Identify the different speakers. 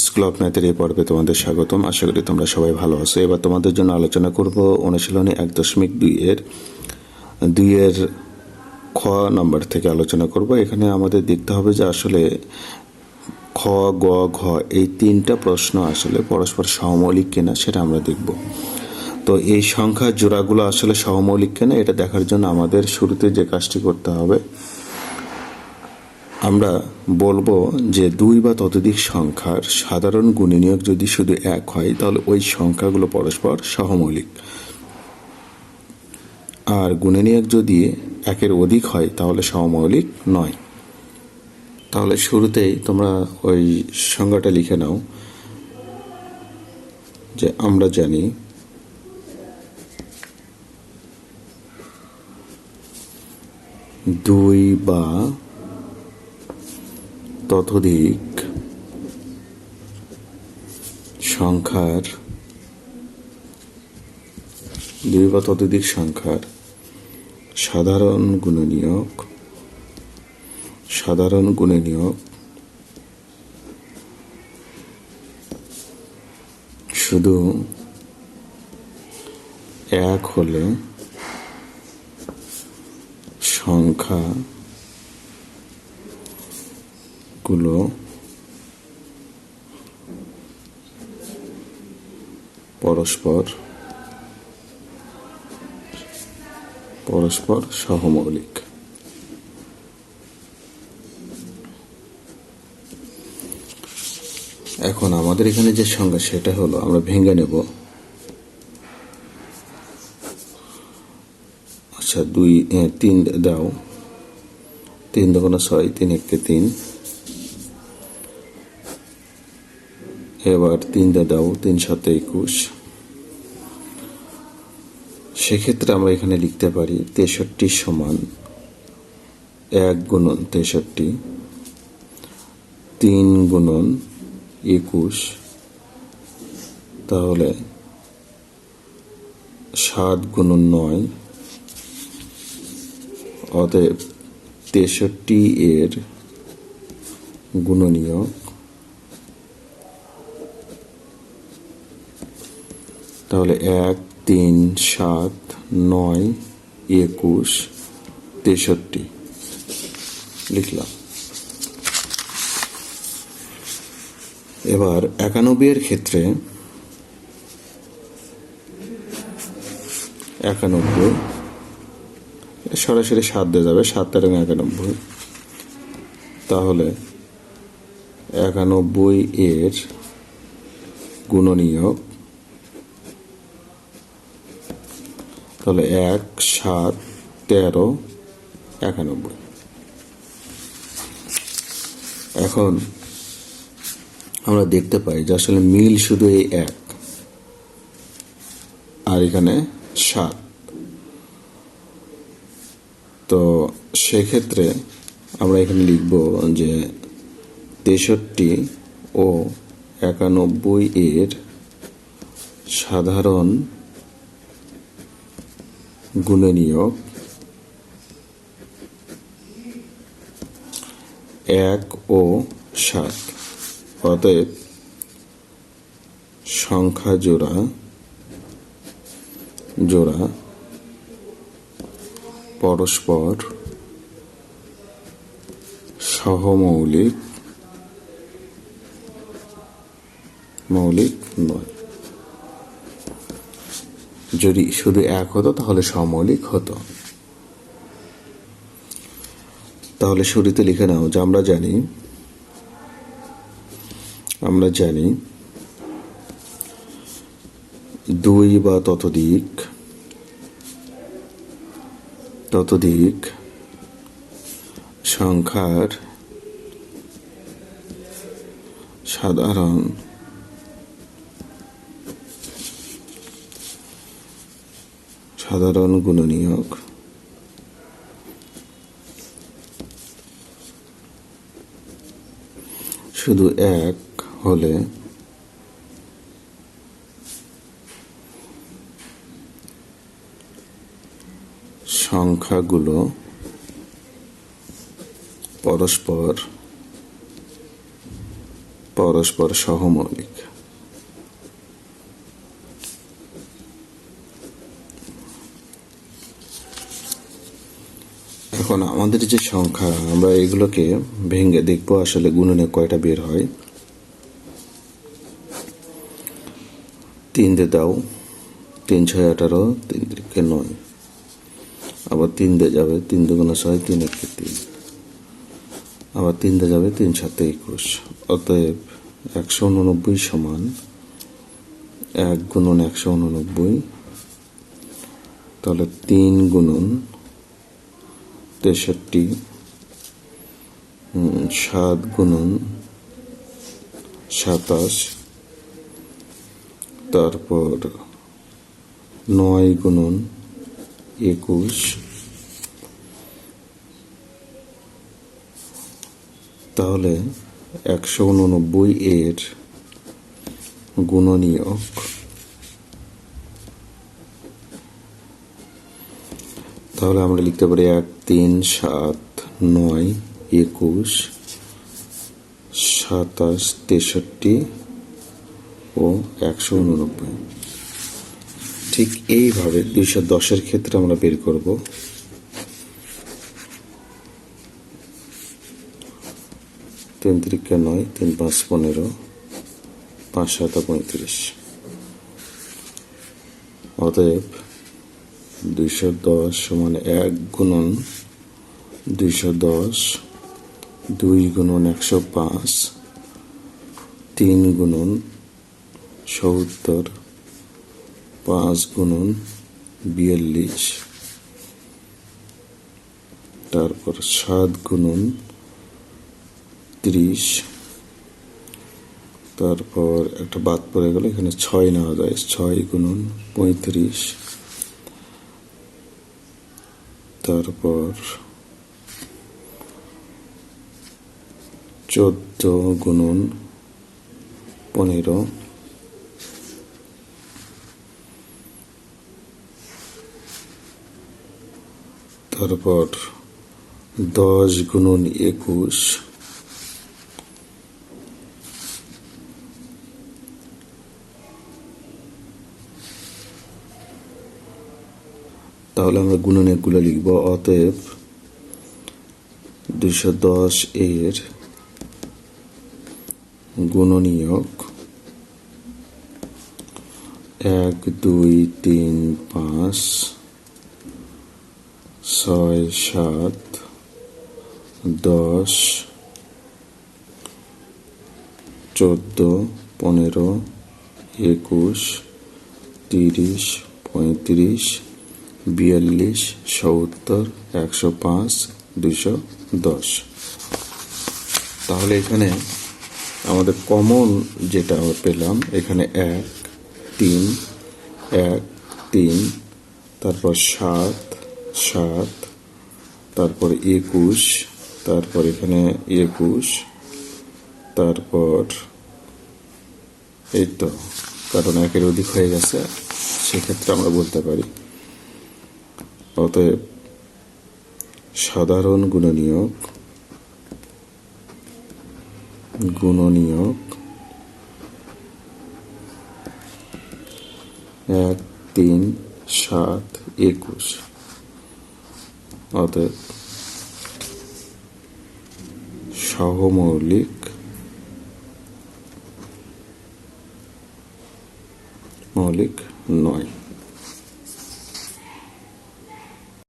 Speaker 1: School of ম্যাথের এই পর্বে তোমাদের স্বাগতম। আশা করি তোমরা সবাই ভালো আছো। এবার তোমাদের জন্য আলোচনা করব অনুশীলনী 1.2 এর খ নাম্বার থেকে আলোচনা করব। এখানে আমাদের দেখতে হবে যে আসলে খ, গ, ঘ এই তিনটা প্রশ্ন আসলে পরস্পর সহমৌলিক কিনা সেটা আমরা দেখব। তো এই সংখ্যার জোড়াগুলো আসলে সহমৌলিক কিনা এটা দেখার জন্য আমাদের শুরুতে যে কাজটি করতে হবে, আমরা বলবো যে দুই বা ততোধিক সংখ্যার সাধারণ গুণনীয়ক যদি শুধু এক হয় তাহলে ওই সংখ্যাগুলো পরস্পর সহমৌলিক, আর গুণনীয়ক যদি একের অধিক হয় তাহলে সহমৌলিক নয়। তাহলে শুরুতেই তোমরা ওই সংজ্ঞাটা লিখে নাও যে আমরা জানি দুই বা ততোধিক সংখ্যার সাধারণ গুণনীয়ক শুধু এক হলে সংখ্যাগুলো পরস্পর সহমৌলিক। এখন আমাদের এখানে যে সংখ্যা সেটা হলো, আমরা ভেঙে নেব। আচ্ছা, 3 দাও, 3 2 6, 3 1 3। এবার 3 দাও, 3 7 21। সেক্ষেত্রে আমরা এখানে লিখতে পারি 63 সমান 1 গুণন 63, 3 গুণন 21, তাহলে 7 গুণন 9। অতএব 63 এর গুণনীয়ক তাহলে 1 3 7 9 21 63 লিখলাম। এবার 91 এর ক্ষেত্রে 91 সরাসরি 7 দিয়ে যাবে, 7 এবং 91, তাহলে 91 এর গুণনীয়ক তাহলে 1 7 13 91। এখন আমরা দেখতে পাই যে আসলে মিল শুধু এই 1 আর এখানে 7। তো সেক্ষেত্রে আমরা এখানে লিখব যে 63 ও 91 এর সাধারণ গুণনীয়ক 1 ও 7। অতএব সংখ্যা জোড়া পরস্পর সহমৌলিক নয়। যদি শুধু 1 হতো তাহলে সহমৌলিক হতো। তাহলে শুরুতে লিখে নাও যে আমরা জানি 2 বা ততোধিক সংখ্যার সাধারণ গুণনীয়ক শুধু 1 হলে সংখ্যাগুলো পরস্পর পরস্পর সহমৌলিক। এখন আমাদের যে সংখ্যা, আমরা এগুলোকে ভেঙে দেখবো আসলে গুণনে কয়টা বের হয়। 3 দিয়ে দাও, 3 6 18, 3 3 9, আবার 3 দিয়ে যাবে, 3 2 6, 3 1 3, আবার 3 দিয়ে যাবে, 3 7 21। অতএব 189 সমান 1 গুণন 189, তাহলে 3 গুণন 63, 7 গুণন 27, তারপর 9 গুণন 21, তাহলে 189 এর গুণনীয়ক তাহলে আমরা লিখতে পারি 1 3 7 9 21 27 63 ও 189। ঠিক এইভাবে 210 ক্ষেত্রে আমরা বের করব। 3 3 9, 3 5 15, 5 7 35। অতএব 210 সমান 1 গুণন 210, 2 গুণন 105, 3 গুণন 70, 5 গুণন 42, তারপর 7 গুণন 30, তারপর একটা বাদ পড়ে গেল, এখানে 6 নেওয়া যায়, 6 গুণন 35, তারপর 14 গুণন 15, তারপর 10 গুণন 21, তাহলে আমরা গুণনীয়কগুলো লিখব। অতএব 210 এর গুণনীয়ক 1 2 3 5 6 7 10 14 15 21 30 35 42 70 105 210। তাহলে এখানে আমাদের কমন যেটা পেলাম, এখানে 1 3 1 3, তারপর 7 7, তারপর 21, তারপর এখানে 21, তারপর এই তো, কারণ 1-এর অধিক হয়ে গেছে, সেক্ষেত্রে আমরা বলতে পারি। অতএব সাধারণ গুণনীয়ক 1 3 7 21। অতএব সহমৌলিক নয়।